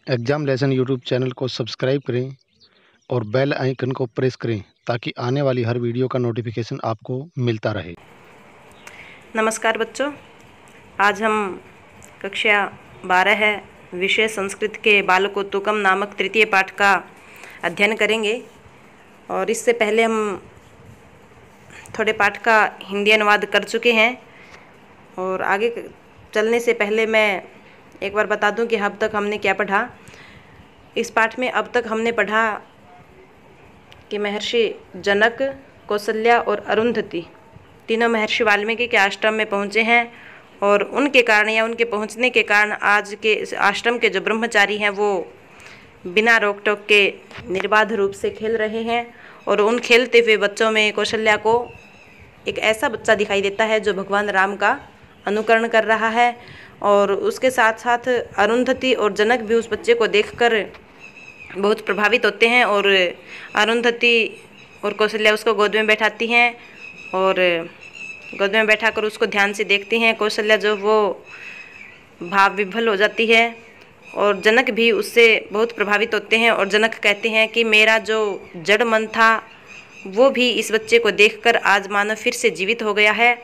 Exam lesson YouTube channel को subscribe करें और बेल आइकन को प्रेस करें ताकि आने वाली हर वीडियो का नोटिफिकेशन आपको मिलता रहे। नमस्कार बच्चों, आज हम कक्षा 12 है विषय संस्कृत के बालकोत्तुकम नामक तृतीय पाठ का अध्ययन करेंगे। और इससे पहले हम थोड़े पाठ का हिंदी अनुवाद कर चुके हैं। और आगे चलने से पहले मैं एक बार बता दूं कि अब तक हमने क्या पढ़ा। इस पाठ में अब तक हमने पढ़ा कि महर्षि जनक, कौशल्या और अरुंधति तीनों महर्षि वाल्मीकि के आश्रम में पहुँचे हैं और उनके कारण या उनके पहुँचने के कारण आज के आश्रम के जो ब्रह्मचारी हैं वो बिना रोक टोक के निर्बाध रूप से खेल रहे हैं। और उन खेलते हुए बच्चों में कौशल्या को एक ऐसा बच्चा दिखाई देता है जो भगवान राम का अनुकरण कर रहा है। और उसके साथ साथ अरुंधति और जनक भी उस बच्चे को देखकर बहुत प्रभावित होते हैं। और अरुंधति और कौशल्या उसको गोद में बैठाती हैं और गोद में बैठाकर उसको ध्यान से देखती हैं। कौशल्या जो वो भाव विभल हो जाती है और जनक भी उससे बहुत प्रभावित होते हैं। और जनक कहते हैं कि मेरा जो जड़ मन था वो भी इस बच्चे को देखकर आज मानो फिर से जीवित हो गया है।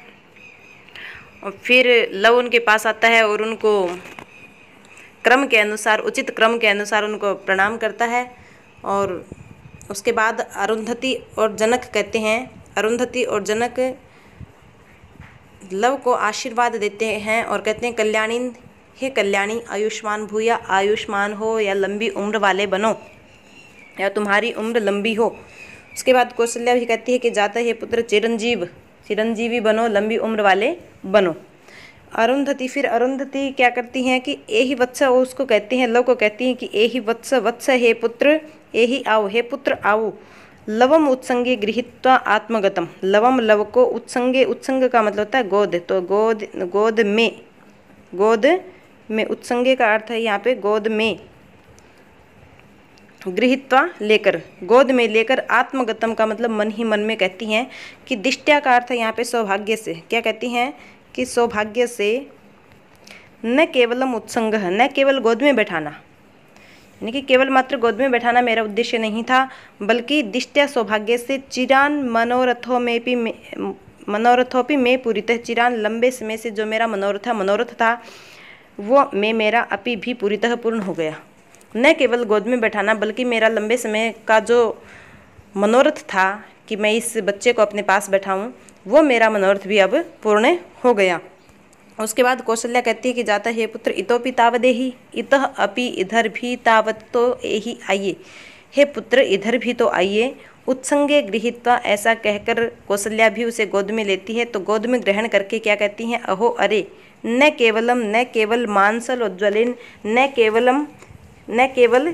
और फिर लव उनके पास आता है और उनको क्रम के अनुसार, उचित क्रम के अनुसार उनको प्रणाम करता है। और उसके बाद अरुंधति और जनक कहते हैं, अरुंधति और जनक लव को आशीर्वाद देते हैं और कहते हैं कल्याणी, हे कल्याणी, आयुष्मान भूया, आयुष्मान हो या लंबी उम्र वाले बनो या तुम्हारी उम्र लंबी हो। उसके बाद कौशल्या भी कहती है कि जाता है पुत्र चिरंजीवी बनो, लंबी उम्र वाले बनो। अरुंधति क्या करती हैं कि एहि वत्स, उसको कहती हैं, लव को कहती हैं कि एहि वत्स हे पुत्र, एहि आओ, हे पुत्र आओ। लवम उत्संगे गृहीत्वा आत्मगतम, लवम लव को, उत्संगे, उत्संग का मतलब होता है गोद, तो गोद में उत्संगे का अर्थ है यहाँ पे गोद में, गृहीत्वा लेकर, गोद में लेकर, आत्मगतम का मतलब मन ही मन में कहती हैं कि दिष्ट्या का अर्थ है यहाँ पे सौभाग्य से। क्या कहती हैं कि सौभाग्य से, न केवलम उत्संग, न केवल गोद में बैठाना, यानी कि केवल मात्र गोद में बैठाना मेरा उद्देश्य नहीं था, बल्कि दिष्ट्या सौभाग्य से चिरान मनोरथोपि में पूरितः, चिरान लंबे समय से जो मेरा मनोरथ था वो मेरा अपि भी पूरितः पूर्ण हो गया। न केवल गोद में बैठाना बल्कि मेरा लंबे समय का जो मनोरथ था कि मैं इस बच्चे को अपने पास बैठाऊं, वो मेरा मनोरथ भी अब पूर्ण हो गया। उसके बाद कौशल्या कहती है कि जाता है पुत्र इतोपि तावदेहि, इतः अपि, इधर भी, तावत तो एहि आइए, हे पुत्र इधर भी तो आइए। उत्संगे गृहीत्वा, ऐसा कहकर कौशल्या भी उसे गोद में लेती है। तो गोद में ग्रहण करके क्या कहती हैं, अहो अरे, न केवल मांसल उज्ज्वलेन, न केवल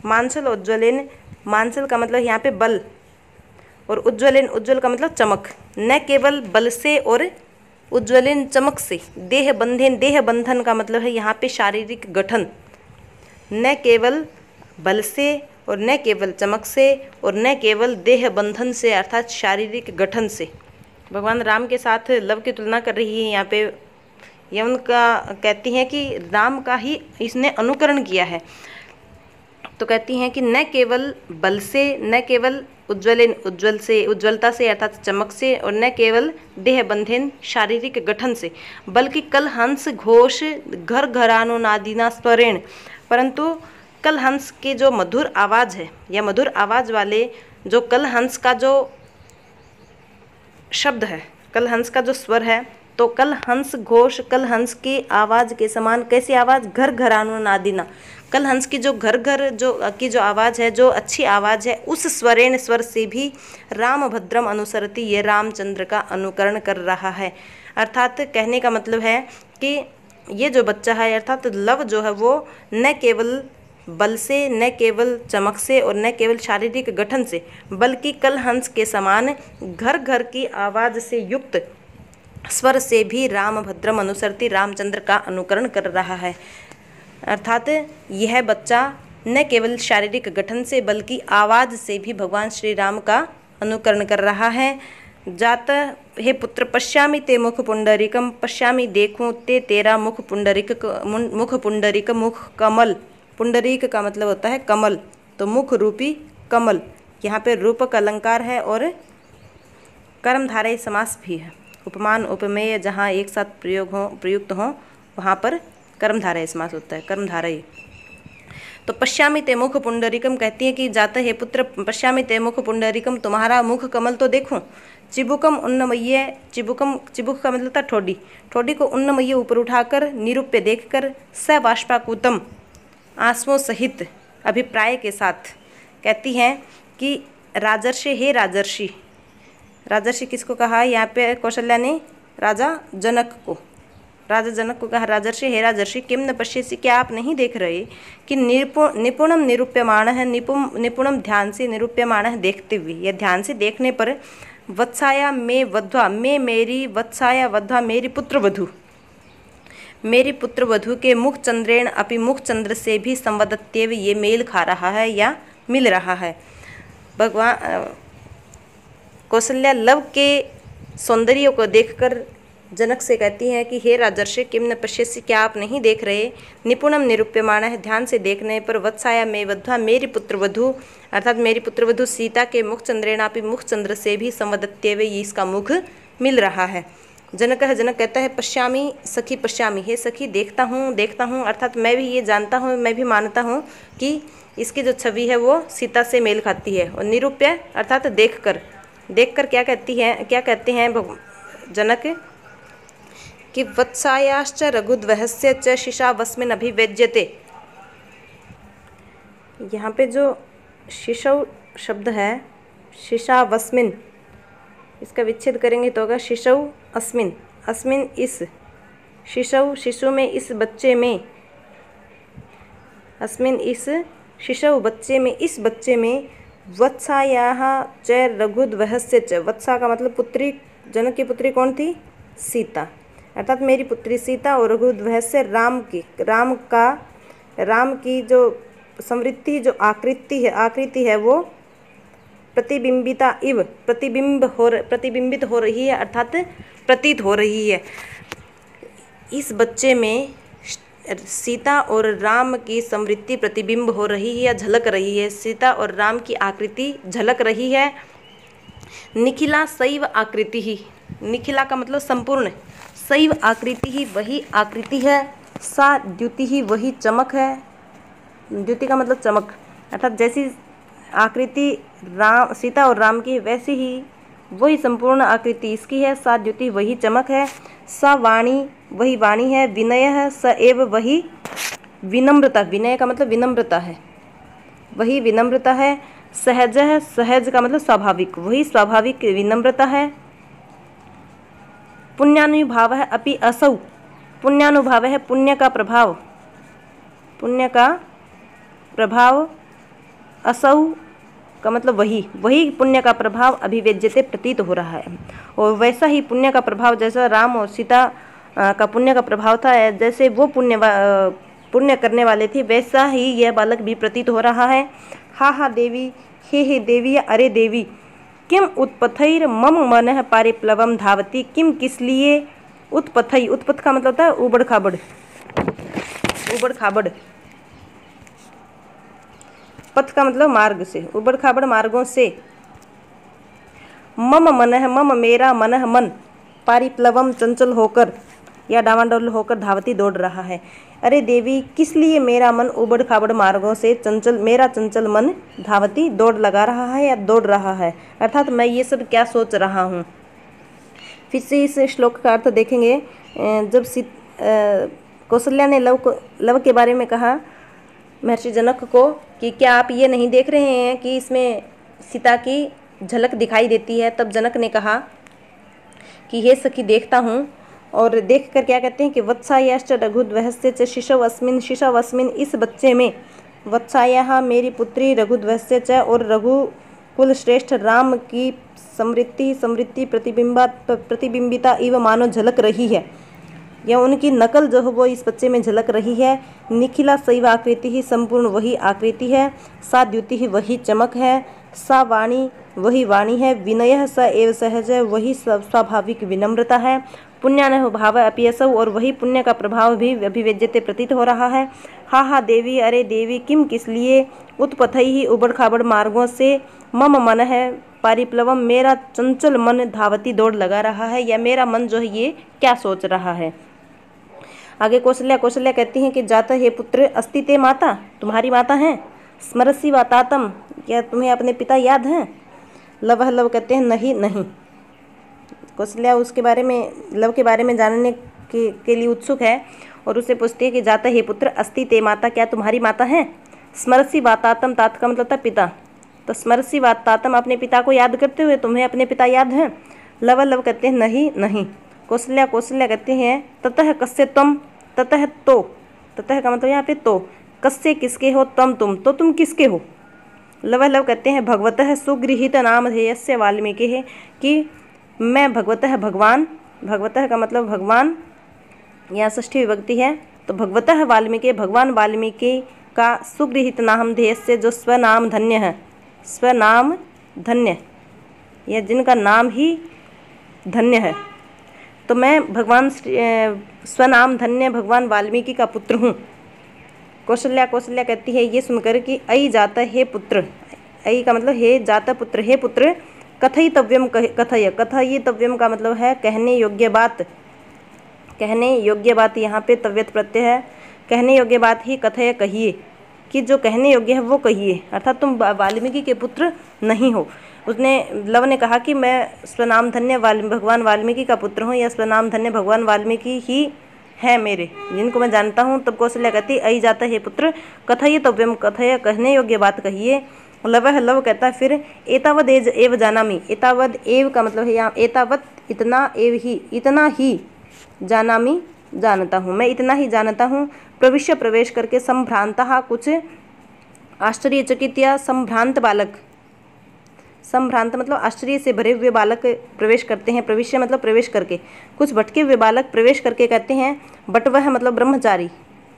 मांसल उज्ज्वलेन, मांसल का मतलब यहाँ पे बल, और उज्ज्वलेन, उज्ज्वल का मतलब चमक, न केवल बल से और उज्ज्वलेन चमक से, देह बंधन का मतलब है यहाँ पे शारीरिक गठन, न केवल बल से और न केवल चमक से और न केवल देह बंधन से अर्थात शारीरिक गठन से। भगवान राम के साथ लव की तुलना कर रही है यहाँ पे। यह उनका कहती हैं कि राम का ही इसने अनुकरण किया है। तो कहती हैं कि न केवल बल से, न केवल उज्ज्वलता से अर्थात चमक से, और न केवल देह बंधन शारीरिक गठन से, बल्कि कल हंस घोष घर घरानो नादीना स्वरेण, परंतु कल हंस के जो मधुर आवाज़ है या मधुर आवाज़ वाले जो कल हंस का जो शब्द है, कल हंस का जो स्वर है, तो कल हंस घोष, कल हंस की आवाज़ के समान, कैसी आवाज़, घर घरानो नादीना, कल हंस की जो घर की जो आवाज़ है, जो अच्छी आवाज़ है, उस स्वर से भी रामभद्रम अनुसरती, ये रामचंद्र का अनुकरण कर रहा है। अर्थात कहने का मतलब है कि ये जो बच्चा है अर्थात लव जो है वो न केवल बल से, न केवल चमक से और न केवल शारीरिक गठन से, बल्कि कल हंस के समान घर की आवाज़ से युक्त स्वर से भी रामभद्रम अनुसरती, रामचंद्र का अनुकरण कर रहा है। अर्थात यह बच्चा न केवल शारीरिक गठन से बल्कि आवाज़ से भी भगवान श्री राम का अनुकरण कर रहा है। जात हे पुत्र पश्यामि ते मुख पुंडरीकम, पश्यामि देखूं ते तेरा मुख पुंडरीक मुख कमल, पुंडरीक का मतलब होता है कमल, तो मुख रूपी कमल। यहाँ पे रूपक अलंकार है और कर्मधारय समास भी है। उपमान उपमेय जहाँ एक साथ प्रयुक्त हो वहाँ पर कर्मधारय समास होता है, कर्मधारय। तो पश्यामि ते मुख पुंडरीकम कहती है कि जाते हे पुत्र पश्यामि ते मुख पुंडरीकम, तुम्हारा मुख कमल तो देखूं। चिबुकम उन्नमय्य, चिबुक का मतलब था ठोडी, ठोडी को उन्नमय्य ऊपर उठाकर निरूप्य देखकर स बाष्पाकुतम आंसुओं सहित अभिप्राय के साथ कहती हैं कि राजर्षि हे राजर्षि। राजर्षि किसको कहा यहाँ पे कौशल्या ने? राजा जनक को, राजा जनक को कहा राजर्षि हे राजर्षि किम न पश्यसि, क्या आप नहीं देख रहे कि निपुणम निरूप्यमाण है, निपुणम ध्यान से निरूप्यमाण है, देखते हुए या ध्यान से देखने पर वत्साया में वध्वा, में मेरी वत्साया वध्वा मेरी पुत्र वधु, मेरी पुत्र वधु के मुख चंद्रेण अपि मुख चंद्र से भी संवदत्येव, ये मेल खा रहा है या मिल रहा है। भगवान कौशल्या लव के सौंदर्य को देखकर जनक से कहती हैं कि हे राजर्षि किम न पश्यसि, क्या आप नहीं देख रहे? निपुणम निरूप्यमाण है, ध्यान से देखने पर वत्साया में वध्वा मेरी पुत्र वधु, अर्थात मेरी पुत्र वधु सीता के मुख चंद्रेणापि मुख चंद्र से भी संवदत्येव, इसका मुख मिल रहा है। जनक कहता है पश्यामी सखी पश्यामी, हे सखी देखता हूँ, अर्थात मैं भी ये जानता हूँ, मैं भी मानता हूँ कि इसकी जो छवि है वो सीता से मेल खाती है। और निरूप्य अर्थात देखकर क्या कहते हैं जनक कि वत्सायाश्च रघुद्वहस्य च शिशावस्मिन् अभिव्यज्यते। यहाँ पे जो शिशौ शब्द है शिशावस्मिन्, इसका विच्छेद करेंगे तो होगा शिशौ अस्मिन्, अस्मिन् इस, शिशौ शिशु में, इस बच्चे में, अस्मिन् इस शिशौ बच्चे में, इस बच्चे में, वत्सायाः च रघुद्वहस्य च, वत्सा का मतलब पुत्री, जनक की पुत्री कौन थी? सीता, अर्थात मेरी पुत्री सीता, और रघुद्वहस्य राम की जो समृद्धि, जो आकृति है वो प्रतिबिंबिता इव, प्रतिबिंबित हो रही है, अर्थात प्रतीत हो रही है। इस बच्चे में सीता और राम की समृद्धि प्रतिबिंब हो रही है या झलक रही है, सीता और राम की आकृति झलक रही है। निखिला शैव आकृति ही, निखिला का मतलब संपूर्ण, शैव आकृति ही वही आकृति है, सा द्युति ही वही चमक है, द्युति का मतलब चमक, अर्थात जैसी आकृति सीता और राम की वैसी ही वही संपूर्ण आकृति इसकी है, सा द्युति वही चमक है, सा वाणी वही वाणी है, विनय है, स एव वही विनम्रता, विनय का मतलब विनम्रता है, वही विनम्रता है, सहज है, सहज का मतलब स्वाभाविक, वही स्वाभाविक विनम्रता है, पुण्यानुभाव है अपि असौ, पुण्यानुभाव है पुण्य का प्रभाव, पुण्य का प्रभाव, असौ का मतलब वही पुण्य का प्रभाव अभिव्यज्यते प्रतीत हो रहा है। और वैसा ही पुण्य का प्रभाव जैसा राम और सीता का पुण्य का प्रभाव था, जैसे वो पुण्य करने वाले थे, वैसा ही यह बालक भी प्रतीत हो रहा है। हा देवी, हे देवी, अरे देवी, किम उत्पथैर मम मनः पारिप्लवम धावती, किम किस लिए, उत्पथै, उत्पथ का मतलब होता है उबड़ खाबड़, उबड़ खाबड़, पथ का मतलब मार्ग से, उबड़ खाबड़ मार्गों से, मम मनः, मम मेरा, मनः मन, पारिप्लवम चंचल होकर या डावाडोल होकर धावती दौड़ रहा है। अरे देवी, किस लिए मेरा मन उबड़ खाबड़ मार्गों से मेरा चंचल मन धावती दौड़ लगा रहा है या दौड़ रहा है, अर्थात मैं ये सब क्या सोच रहा हूँ। फिर से इस श्लोक का अर्थ देखेंगे। जब कौशल्या ने लव के बारे में कहा महर्षि जनक को कि क्या आप ये नहीं देख रहे हैं कि इसमें सीता की झलक दिखाई देती है, तब जनक ने कहा कि हे सखी देखता हूँ। और देख कर क्या कहते हैं कि वत्सायाश्च रघुद्वहस्य च शिशव अस्मिन्, इस बच्चे में, वत्सायाः मेरी पुत्री, रघुद्वहस्य च और रघुकुल श्रेष्ठ राम की समृद्धि प्रतिबिंबिता इव मानो झलक रही है, या उनकी नकल जो है वो इस बच्चे में झलक रही है। निखिला शैव आकृति ही संपूर्ण वही आकृति है, सा द्युति ही वही चमक है, सा वाणी वही वाणी है, विनय स एव सहज है वही स्वाभाविक विनम्रता है, पुण्यानुभाव अपि असौ और वही पुण्य का प्रभाव भी अभिव्यज्यते प्रतीत हो रहा है। हा हा देवी, अरे देवी, किम किस लिए, उत्पथैहि उबड़ खाबड़ मार्गों से, मम मन है पारिप्लवम, मेरा चंचल मन धावती दौड़ लगा रहा है, या मेरा मन जो है ये क्या सोच रहा है। आगे कौशल्या कहती हैं कि जाता हे पुत्र अस्ति ते माता, तुम्हारी माता हैं, स्मरसी वातातम, क्या तुम्हें अपने पिता याद हैं। लव कहते हैं नहीं नहीं। कौशल्या उसके बारे में, लव के बारे में जानने के लिए उत्सुक है और उससे पूछती है कि जाता हे पुत्र अस्ति ते माता, क्या तुम्हारी माता हैं। स्मरसी वातातम, तात का मतलब था पिता, तो स्मरसी वातातम अपने पिता को याद करते हुए तुम्हें अपने पिता याद हैं। लव कहते हैं नहीं नहीं। कौशल्या कहते हैं ततः कस्य त्वम, ततः तो, ततः का मतलब यहाँ पे तो, कस्य किसके हो, तम तुम, तो तुम किसके हो। लव कहते हैं भगवतः सुगृहीत नामधेयस्य वाल्मीकि है, कि मैं भगवतः भगवान, भगवतः का मतलब भगवान, यहाँ षष्ठी विभक्ति है, तो भगवतः वाल्मीकि, भगवान वाल्मीकि का सुगृहीत नामधेयस्य जो स्वनाम धन्य है, स्वनाम धन्य, या जिनका नाम ही धन्य है, तो मैं भगवान स्वनाम धन्य भगवान वाल्मीकि का पुत्र हूँ। कौशल्या कहती है ये सुनकर कि अयि जाता हे पुत्र, अयि का मतलब हे जाता पुत्र, हे पुत्र, कथयितव्यम, कथयितव्यम का मतलब है कहने योग्य बात, कहने योग्य बात, यहाँ पे तव्यत प्रत्यय है, कहने योग्य बात ही कथय कहिए, कि जो कहने योग्य है वो कहिए, अर्थात तुम वाल्मीकि के पुत्र नहीं हो। उसने, लव ने कहा कि मैं स्वनाम धन्य भगवान वाल्मीकि का पुत्र हूँ, या स्वनाम धन्य भगवान वाल्मीकि ही है मेरे, जिनको मैं जानता हूँ। तब कौशल्या कहती अयि जाता हे पुत्र कथयितव्यम, कथय कहने योग्य बात कहिए। लव कहता फिर एतावद एव जानामि, एतावद एव का मतलब है यहाँ एतावत इतना, एव ही इतना ही, जानामि जानता हूँ, मैं इतना ही जानता हूँ। प्रविश्य प्रवेश करके, संभ्रांतः कुछ आश्चर्यचकित या संभ्रांत बालक, संभ्रांत मतलब आश्चर्य से भरे हुए बालक प्रवेश करते हैं, प्रविश्य मतलब प्रवेश करके, कुछ भटके हुए बालक प्रवेश करके कहते हैं बटवह मतलब ब्रह्मचारी,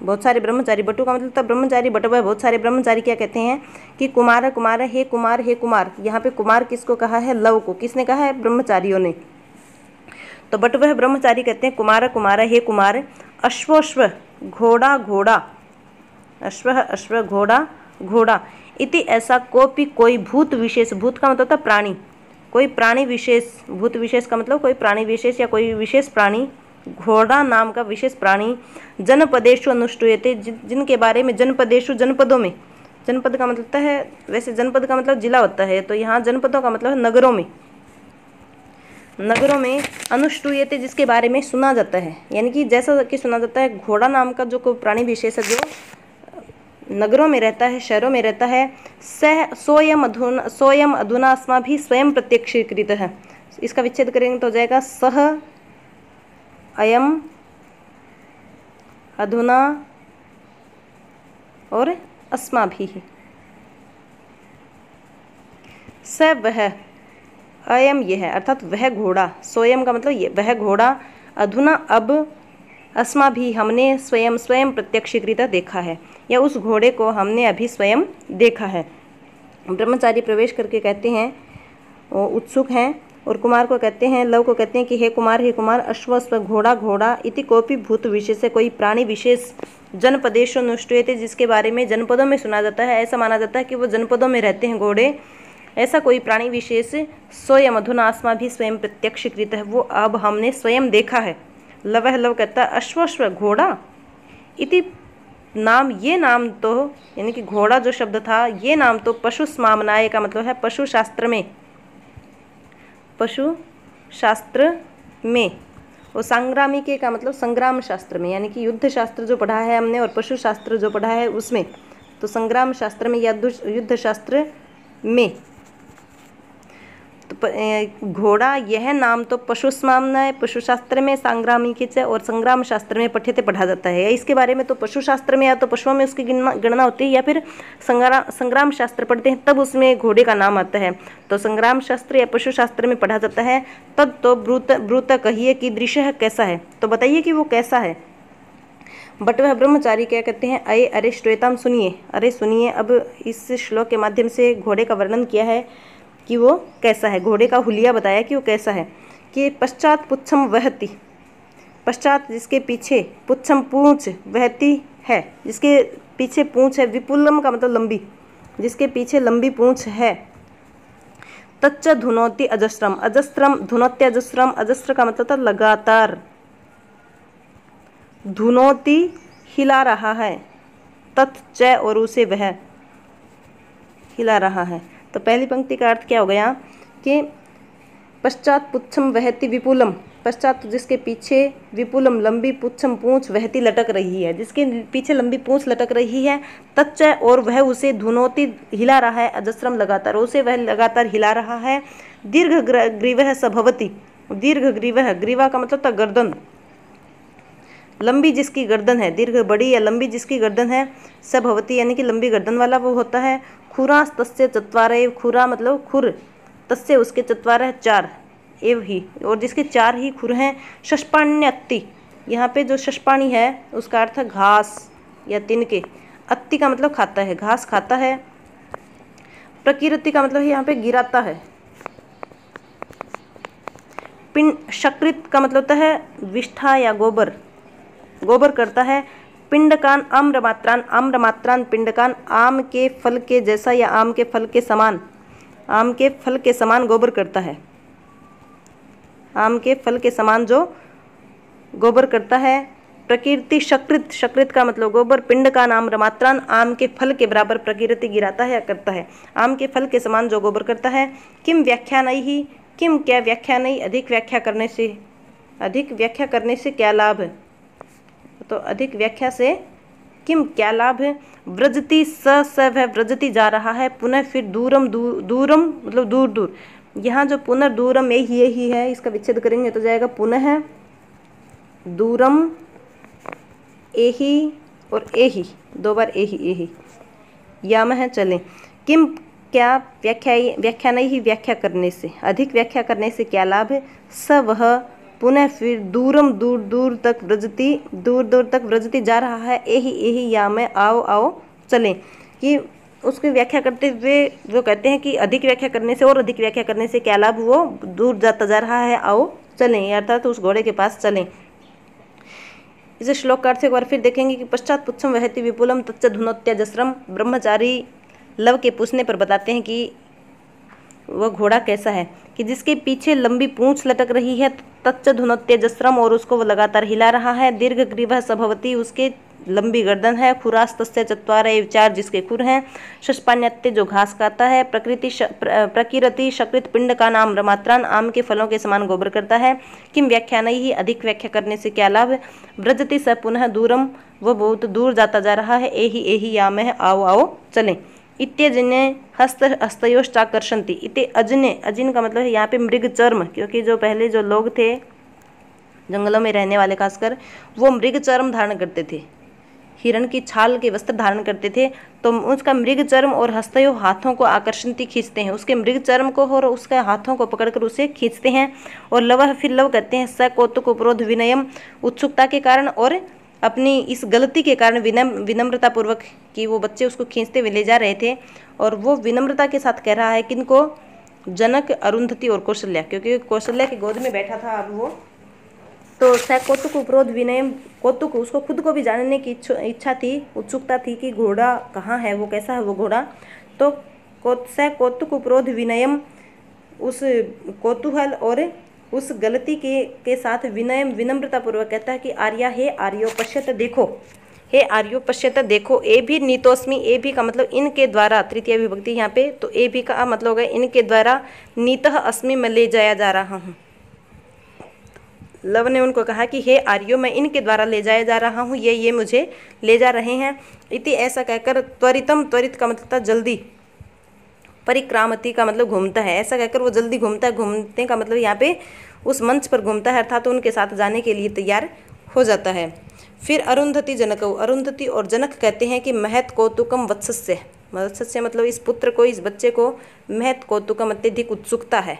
बहुत सारे ब्रह्मचारी, बटु का मतलब तब ब्रह्मचारी, बटवह बहुत सारे ब्रह्मचारी क्या कहते हैं कि कुमार कुमार, हे कुमार हे कुमार। यहाँ पे कुमार किसको कहा है, लव को, किसने कहा है, ब्रह्मचारियों ने। तो बटवह ब्रह्मचारी कहते हैं कुमार कुमार हे कुमार, अश्व घोड़ा घोड़ा, अश्व घोड़ा घोड़ा, इति ऐसा कोपि कोई भूत विशेष, भूत का मतलब था प्राणी, कोई प्राणी विशेष, भूत विशेष का मतलब कोई प्राणी विशेष या कोई विशेष प्राणी, घोड़ा नाम का विशेष प्राणी, जनपदेषु अनुष्ठूयते, जिनके बारे में, जनपदेषु जनपदों में, जनपद का मतलब है, वैसे जनपद का मतलब जिला होता है, तो यहाँ जनपदों का मतलब है नगरों में, नगरों में अनुष्ठूयते जिसके बारे में सुना जाता है, यानी कि जैसा कि सुना जाता है घोड़ा नाम का जो कोई प्राणी विशेष है जो नगरों में रहता है, शहरों में रहता है, सोयम अधुना अस्माभिः स्वयं प्रत्यक्षीकृत है। इसका विच्छेद करेंगे तो हो जाएगा सह अयम अधुना और अस्माभिः, स वह, अयम ये है, अर्थात वह घोड़ा, सोयम का मतलब ये वह घोड़ा, अधुना अब, अस्माभिः हमने, स्वयं स्वयं प्रत्यक्षीकृत देखा है, या उस घोड़े को हमने अभी स्वयं देखा है। ब्रह्मचारी प्रवेश करके कहते हैं वो उत्सुक हैं, और कुमार को कहते हैं, लव को कहते हैं कि हे कुमार, अश्व घोड़ा घोड़ा, इति कोपि भूत विशेष, कोई प्राणी विशेष, जनपदेषु अनुष्ठूयते जिसके बारे में जनपदों में सुना जाता है, ऐसा माना जाता है कि वो जनपदों में रहते हैं घोड़े, ऐसा कोई प्राणी विशेष, सोयम अधुना अस्माभिः स्वयं प्रत्यक्षीकृत है, वो अब हमने स्वयं देखा है। लव कहता है अश्व घोड़ा, इति नाम, ये नाम तो, यानी कि घोड़ा जो शब्द था ये नाम तो पशु स्मामनाय का मतलब है पशु शास्त्र में, पशु शास्त्र में, और संग्रामिके का मतलब संग्राम शास्त्र में, यानी कि युद्ध शास्त्र जो पढ़ा है हमने और पशु शास्त्र जो पढ़ा है उसमें, तो संग्राम शास्त्र में या युद्ध शास्त्र में, तो घोड़ा यह नाम तो पशु स्मामनाय, पशु शास्त्र में, संग्रामिके च और संग्राम शास्त्र में पठ्यते पढ़ा जाता है। इसके बारे में तो पशु शास्त्र में या तो पशुओं में उसकी गणना होती है, या फिर संग्राम शास्त्र पढ़ते हैं तब उसमें घोड़े का नाम आता है। तो संग्राम शास्त्र या पशु शास्त्र में पढ़ा जाता है। तद तो ब्रूत कहिए कि दृश्य कैसा है, तो बताइए कि वो कैसा है। बट वह ब्रह्मचारी क्या कहते हैं, अरे श्वेताम सुनिए, अरे सुनिए। अब इस श्लोक के माध्यम से घोड़े का वर्णन किया है कि वो कैसा है, घोड़े का हुलिया बताया कि वो कैसा है। कि पश्चात पुच्छम वहति, पश्चात जिसके पीछे, पुच्छम पूंछ, वहति है, जिसके पीछे पूंछ है। विपुलम का मतलब लंबी, जिसके पीछे लंबी पूंछ है। तच्च धुनोति अजस्रम, अजस्रम धुनोति अजस्रम, अजस्र का मतलब था लगातार। धुनोति हिला रहा है, तच्च और उसे वह हिला रहा है। तो पहली पंक्ति का अर्थ क्या हो गया कि पश्चात पुच्छम वहति विपुलम, पश्चात जिसके पीछे विपुलम लंबी पुच्छम पूंछ वहती लटक रही है, जिसके पीछे लंबी पूंछ लटक रही है। तच्च और वह उसे धुनोति हिला रहा है, अजस्रम लगातार, उसे वह लगातार हिला रहा है। दीर्घ ग्रीवः सभवति, दीर्घ ग्रीवः, ग्रीवा का मतलब था गर्दन, लंबी जिसकी गर्दन है, दीर्घ बड़ी या लंबी जिसकी गर्दन है, सभवती यानी कि लंबी गर्दन वाला वो होता है। खुरास तस्य चत्वारे, खुरा मतलब खुर, तस्य उसके चत्वारे चार, एव ही और जिसके चार ही खुर हैं। शष्पाण्यत्ति, यहाँ पे जो शष्पाणी है उसका अर्थ है घास या तिनके। अत्ति का मतलब खाता है, घास खाता है। प्रकीर्ति का मतलब यहाँ पे गिराता है। पिंड शकृत का मतलब होता है विष्ठा या गोबर, गोबर करता है। पिंडकान आम्रमात्रान, आम्रमात्रान पिंडकान, आम के फल के जैसा या आम के फल के समान, आम के फल के समान गोबर करता है, आम के फल के समान जो गोबर करता है। प्रकीर्ति शकृत, शकृत का मतलब गोबर। पिंडकान आम्रमात्रान, आम के फल के बराबर प्रकीर्ति गिराता है या करता है, आम के फल के समान जो गोबर करता है। किम व्याख्या नहीं ही, किम क्या व्याख्या नहीं, अधिक व्याख्या करने से, अधिक व्याख्या करने से क्या लाभ है, तो अधिक व्याख्या से किम क्या लाभ है। व्रजति स वह व्रजति जा रहा है। पुनः फिर दूरम, दूरम मतलब दूर दूर, यहाँ जो पुनर्दूरम यही है, इसका विच्छेद करेंगे तो जाएगा पुनः दूरम, एही और एही, दो बार एही एही, याम है चलें। किम क्या व्याख्या, व्याख्या नहीं ही व्याख्या करने से, अधिक व्याख्या करने से क्या लाभ है। स वह पुनः फिर दूरम दूर दूर तक व्रजति, दूर दूर तक व्रजति जा रहा है। एही एही याम है आओ आओ चलें, कि उसकी व्याख्या करते हुए वो कहते हैं कि अधिक व्याख्या करने से और अधिक व्याख्या करने से क्या लाभ, वो दूर जाता जा रहा है, आओ चलें, अर्थात उस घोड़े के पास चलें। इसे श्लोक का अर्थ एक बार फिर देखेंगे कि पश्चात पुच्छम वहति विपुलम तच्च धुनोत्यजस्रम। ब्रह्मचारी लव के पूछने पर बताते हैं कि वह घोड़ा कैसा है, कि जिसके पीछे लंबी पूंछ लटक रही है। तच्च धुनोत्यजस्रम और उसको वो लगातार हिला रहा है। दीर्घ ग्रीवः सभवती उसके लंबी गर्दन है। खुरास तस्य चत्वारे चार जिसके खुर हैं। शष्पान्यत्ते जो घास खाता है। प्रकीरति शकृत पिंड का नाम रमात्रान आम के फलों के समान गोबर करता है। किम व्याख्या नहीं ही अधिक व्याख्या करने से क्या लाभ। व्रजति स पुनः दूरम वह बहुत दूर जाता जा रहा है। एही एही याम है आओ आओ चलें। इत्यजने हस्तयोश्चाकर्षन्ति। इते अजने, अजिन का मतलब है यहाँ पे मृग चर्म, क्योंकि जो पहले जो लोग थे जंगलों में रहने वाले खासकर वो मृग चर्म धारण करते थे, हिरण की छाल के वस्त्र धारण करते थे। तो उसका मृग चर्म और हस्तयो हाथों को आकर्षन्ति खींचते हैं, उसके मृग चर्म को और उसके हाथों को पकड़कर उसे खींचते हैं। और लव फिर लव कहते हैं स कौतुक उपरोध विनयम, उत्सुकता के कारण और अपनी इस गलती के कारण विनम्रता पूर्वक कि वो बच्चे उसको खींचते हुए ले जा रहे थे और वो विनम्रता के साथ कह रहा है किनको, जनक, अरुंधति और कौशल्या, क्योंकि कौशल्या की गोद में बैठा था अब वो। तो स कौतुक उपरोध विनयम, कौतुक उसको खुद को भी जानने की इच्छा थी, उत्सुकता थी कि घोड़ा कहाँ है, वो कैसा है वो घोड़ा। तो स कौतुक उपरोध विनयम, उस कौतूहल और उस गलती के साथ विनय विनम्रता पूर्वक कहता है कि आर्या हे आर्यो पश्यत देखो, हे आर्यो पश्यत देखो। ए भी नीतोस्मि, ए भी का मतलब इनके द्वारा, तृतीय विभक्ति यहाँ पे, तो ए भी का मतलब है इनके द्वारा। नीतः अस्मि मैं ले जाया जा रहा हूँ। लव ने उनको कहा कि हे आर्यो मैं इनके द्वारा ले जाया जा रहा हूँ, ये मुझे ले जा रहे हैं। इति ऐसा कहकर त्वरितम, त्वरित का मतलब था जल्दी, परिक्रामति का मतलब घूमता है, ऐसा कहकर वो जल्दी घूमता है। घूमने का मतलब यहाँ पे उस मंच पर घूमता है, अर्थात तो उनके साथ जाने के लिए तैयार हो जाता है। फिर अरुंधति जनकौ, अरुंधति और जनक कहते हैं कि महत कौतुकम वत्सस्य, वत्सस्य मतलब इस पुत्र को, इस बच्चे को महत कौतुकम अत्यधिक उत्सुकता है,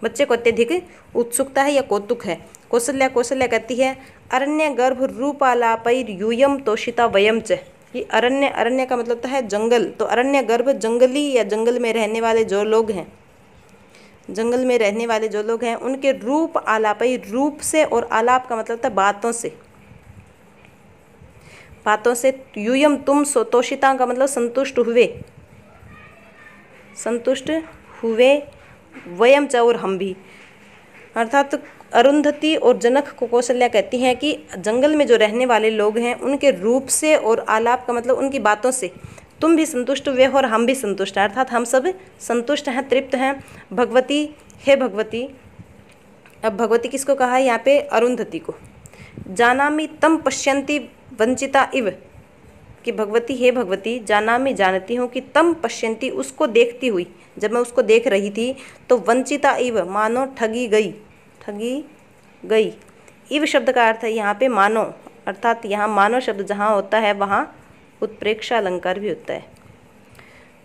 बच्चे को अत्यधिक उत्सुकता है या कौतुक है। कौशल्या, कौशल्या कहती है अरण्य गर्भ रूपालापैर यूयम तोषिता वयम च। ये अरण्य, अरण्य का मतलब है जंगल, तो अरण्य गर्भ जंगली या जंगल में रहने वाले जो लोग हैं, जंगल में रहने वाले जो लोग हैं उनके रूप आलापई, रूप से और आलाप का मतलब था बातों से, बातों से। यूयम तुम तोषिता का मतलब संतुष्ट हुए, संतुष्ट हुए। वयम च और हम भी, अर्थात अरुंधति और जनक को कौशल्या कहती हैं कि जंगल में जो रहने वाले लोग हैं उनके रूप से और आलाप का मतलब उनकी बातों से तुम भी संतुष्ट हुए और हम भी संतुष्ट हैं, अर्थात हम सब संतुष्ट हैं, तृप्त हैं। भगवती, हे भगवती, अब भगवती किसको कहा है यहाँ पे? अरुंधति को। जानामि तम पश्यन्ति वंचिता इव, कि भगवती, हे भगवती, जानामि जानती हूँ कि तम पश्यन्ति उसको देखती हुई, जब मैं उसको देख रही थी तो वंचिता इव मानो ठगी गई, ठगी गई। इव शब्द का अर्थ है यहाँ पे मानो, अर्थात यहाँ मानो शब्द जहाँ होता है वहाँ उत्प्रेक्षा अलंकार भी होता है।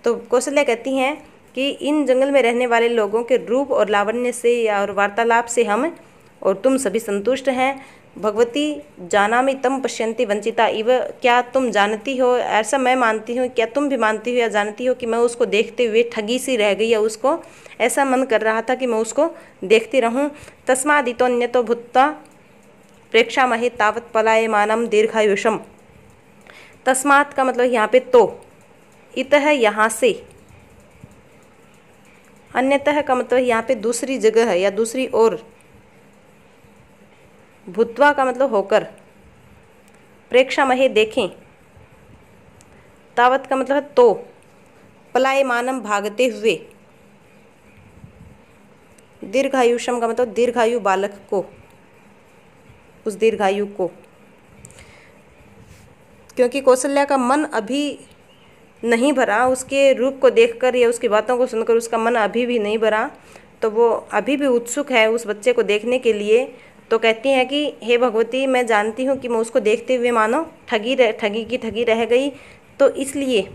तो कौशल्या कहती हैं कि इन जंगल में रहने वाले लोगों के रूप और लावण्य से या और वार्तालाप से हम और तुम सभी संतुष्ट हैं। भगवती, जानामि तम पश्यन्ति वंचिता इव, क्या तुम जानती हो, ऐसा मैं मानती हूँ, क्या तुम भी मानती हो या जानती हो कि मैं उसको देखते हुए ठगी सी रह गई, या उसको ऐसा मन कर रहा था कि मैं उसको देखती रहूँ। तस्मादितोऽन्यतो भूत्वा प्रेक्षामहे तावत् पलायमानं दीर्घायुषम्। तस्मात् का मतलब यहाँ पे तो, इतः यहाँ से, अन्यतः का मतलब यहाँ पे दूसरी जगह है या दूसरी ओर, भूत्वा का मतलब होकर, प्रेक्षामहे देखें, तावत का मतलब है तो, पलायमानम भागते हुए, दीर्घायुषम का मतलब दीर्घायु बालक को, उस दीर्घायु को। क्योंकि कौशल्या का मन अभी नहीं भरा, उसके रूप को देखकर या उसकी बातों को सुनकर उसका मन अभी भी नहीं भरा, तो वो अभी भी उत्सुक है उस बच्चे को देखने के लिए। तो कहती हैं कि हे भगवती, मैं जानती हूँ कि मैं उसको देखते हुए मानो ठगी की ठगी रह गई, तो इसलिए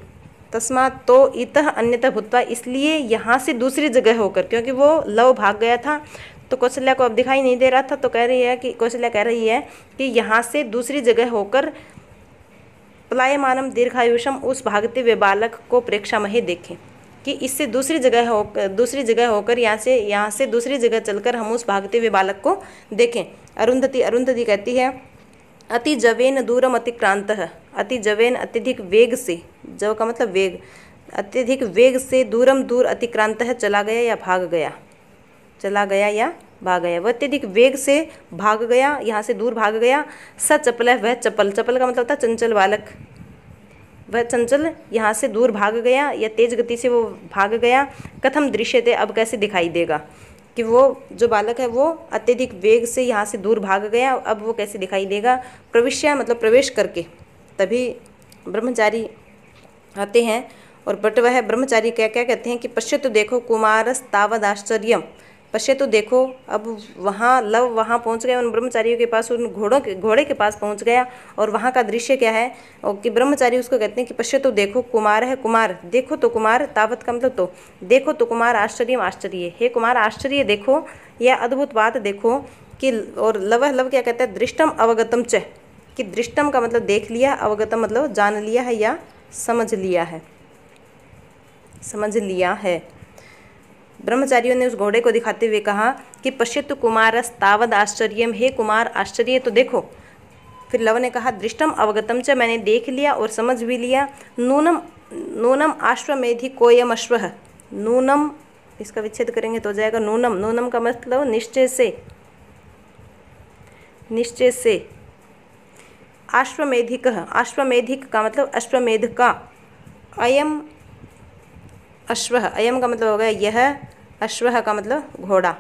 तस्मात् तो इतः अन्यतः भूत्वा, इसलिए यहाँ से दूसरी जगह होकर, क्योंकि वो लव भाग गया था तो कौशल्या को अब दिखाई नहीं दे रहा था, तो कह रही है कि कौशल्या कह रही है कि यहाँ से दूसरी जगह होकर पलायमानम दीर्घायुषम, उस भागते हुए बालक को प्रेक्षामहे देखें, कि इससे दूसरी जगह होकर यहाँ से दूसरी जगह चलकर हम उस भागते हुए बालक को देखें। अरुंधति कहती है अति जवेन दूरम अतिक्रांतः, अति जवेन अत्यधिक वेग से, जव का मतलब वेग, अत्यधिक वेग से दूरम दूर अतिक्रांतः चला गया या भाग गया, चला गया या भाग गया, वह अत्यधिक वेग से भाग गया, यहाँ से दूर भाग गया। स चपल है, वह चपल, चपल का मतलब था चंचल बालक, वह चंचल यहाँ से दूर भाग गया या तेज गति से वो भाग गया। कथम दृश्यते, अब कैसे दिखाई देगा, कि वो जो बालक है वो अत्यधिक वेग से यहाँ से दूर भाग गया, अब वो कैसे दिखाई देगा। प्रविश्य मतलब प्रवेश करके, तभी ब्रह्मचारी आते हैं। और बट वह ब्रह्मचारी क्या क्या कहते हैं कि पश्यतु देखो कुमारस्तावद आश्चर्यम, पश्यतु देखो, अब वहाँ लव वहाँ पहुँच गया उन ब्रह्मचारियों के पास, उन घोड़े के पास पहुँच गया, और वहाँ का दृश्य क्या है, और कि ब्रह्मचारी उसको कहते हैं कि पश्यतु देखो, कुमार है, कुमार देखो तो, कुमार तावत का मतलब तो, देखो तो कुमार आश्चर्यम आश्चर्य, हे कुमार आश्चर्य देखो या अद्भुत बात देखो। कि और लव क्या कहता है, दृष्टम अवगतम च, कि दृष्टम का मतलब देख लिया, अवगतम मतलब जान लिया है या समझ लिया है, समझ लिया है। ब्रह्मचारियों ने उस घोड़े को दिखाते हुए कहा कि पश्यतु कुमारस्तावद आश्चर्यम, हे कुमार आश्चर्य तो देखो। फिर लव ने कहा दृष्टम अवगतम च, मैंने देख लिया और समझ भी लिया। नूनम नूनम आश्वमेधि कोयम अश्वः, नूनम इसका विच्छेद करेंगे तो हो जाएगा नूनम, नूनम का मतलब निश्चय से, निश्चय से। आश्वमेधिक, आश्वमेधिक का मतलब अश्वमेध का। अयम अश्वः, अयम का मतलब हो गया यह, अश्वः का मतलब घोड़ा,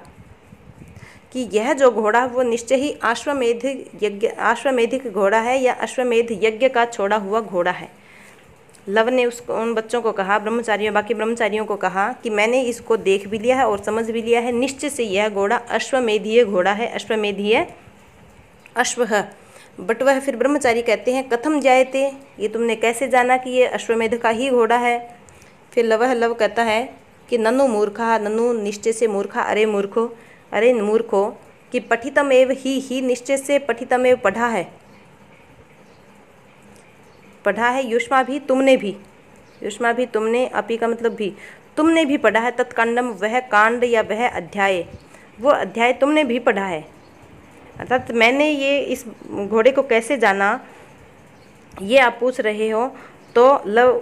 कि यह जो घोड़ा वो निश्चय ही आश्वमेधिक घोड़ा है या अश्वमेध यज्ञ का छोड़ा हुआ घोड़ा है। लव ने उन बच्चों को कहा, बाकी ब्रह्मचारियों को कहा कि मैंने इसको देख भी लिया है और समझ भी लिया है, निश्चय से यह घोड़ा अश्वमेधीय घोड़ा है, अश्वमेधीय अश्वः। बट वह फिर ब्रह्मचारी कहते हैं कथम जायते, ये तुमने कैसे जाना कि ये अश्वमेध का ही घोड़ा है। फिर लव कहता है कि ननु मूर्खा, ननु निश्चय से मूर्खा, अरे मूर्खो, अरे मूर्खो, कि पठितमेव ही निश्चय से पठितमेव पढ़ा है, पढ़ा है, युष्मा भी तुमने भी, युष्मा भी तुमने, अपी का मतलब भी, तुमने भी पढ़ा है, तत्कांडम वह कांड या वह अध्याय, वो अध्याय तुमने भी पढ़ा है। अर्थात मैंने ये इस घोड़े को कैसे जाना ये आप पूछ रहे हो, तो लव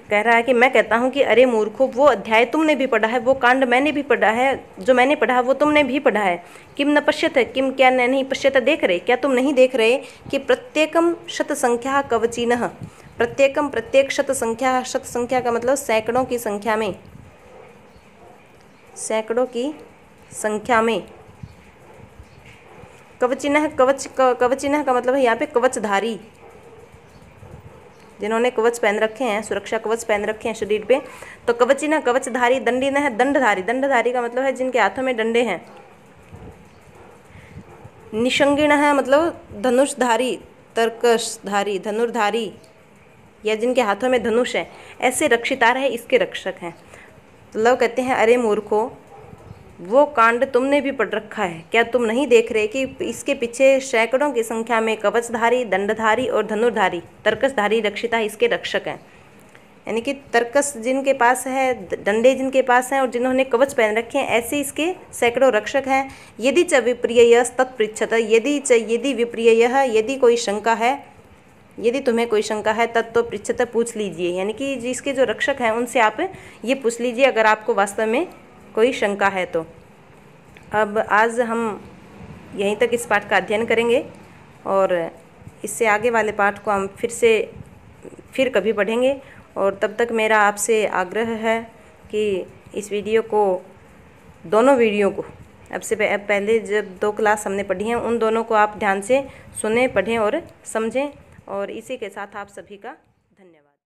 कह रहा है कि मैं कहता हूँ कि अरे मूर्खो, वो अध्याय तुमने भी पढ़ा है, वो कांड मैंने भी पढ़ा है, जो मैंने पढ़ा है वो तुमने भी पढ़ा है। किम न पश्यत है, किम क्या नहीं पश्यत, देख रहे, क्या तुम नहीं देख रहे कि प्रत्येकम शत संख्या कवचिनः, प्रत्येकम प्रत्येक शत संख्या, शत संख्या का मतलब सैकड़ों की संख्या में, सैकड़ों की संख्या में, कवचिनः, कवचिनः का मतलब है यहाँ पे कवचधारी, जिन्होंने कवच पहन रखे हैं, सुरक्षा कवच पहन रखे हैं शरीर पे, तो कवचिनः कवचधारी, दंडिनः है दंडधारी, दंडधारी का मतलब है जिनके हाथों में डंडे हैं, निषंगिणः मतलब धनुषधारी, तर्कशधारी, धनुर्धारी, या जिनके हाथों में धनुष है, ऐसे रक्षितार है, इसके रक्षक हैं। तो लव कहते हैं अरे मूर्खो, वो कांड तुमने भी पढ़ रखा है, क्या तुम नहीं देख रहे कि इसके पीछे सैकड़ों की संख्या में कवचधारी, दंडधारी और धनुर्धारी, तर्कसधारी रक्षिता इसके रक्षक हैं। यानी कि तर्कस जिनके पास है, डंडे जिनके पास हैं और जिन्होंने कवच पहन रखे हैं, ऐसे इसके सैकड़ों रक्षक हैं। यदि च विप्रिय तत्पृच्छत, यदि विप्रिय, यदि कोई शंका है, यदि तुम्हें कोई शंका है तत्व पृच्छत, पूछ लीजिए, यानी कि जिसके जो रक्षक हैं उनसे आप ये पूछ लीजिए अगर आपको वास्तव में कोई शंका है तो। अब आज हम यहीं तक इस पाठ का अध्ययन करेंगे और इससे आगे वाले पाठ को हम फिर कभी पढ़ेंगे। और तब तक मेरा आपसे आग्रह है कि इस वीडियो को, दोनों वीडियो को, अब पहले जब 2 क्लास हमने पढ़ी हैं उन दोनों को आप ध्यान से सुने, पढ़ें और समझें। और इसी के साथ आप सभी का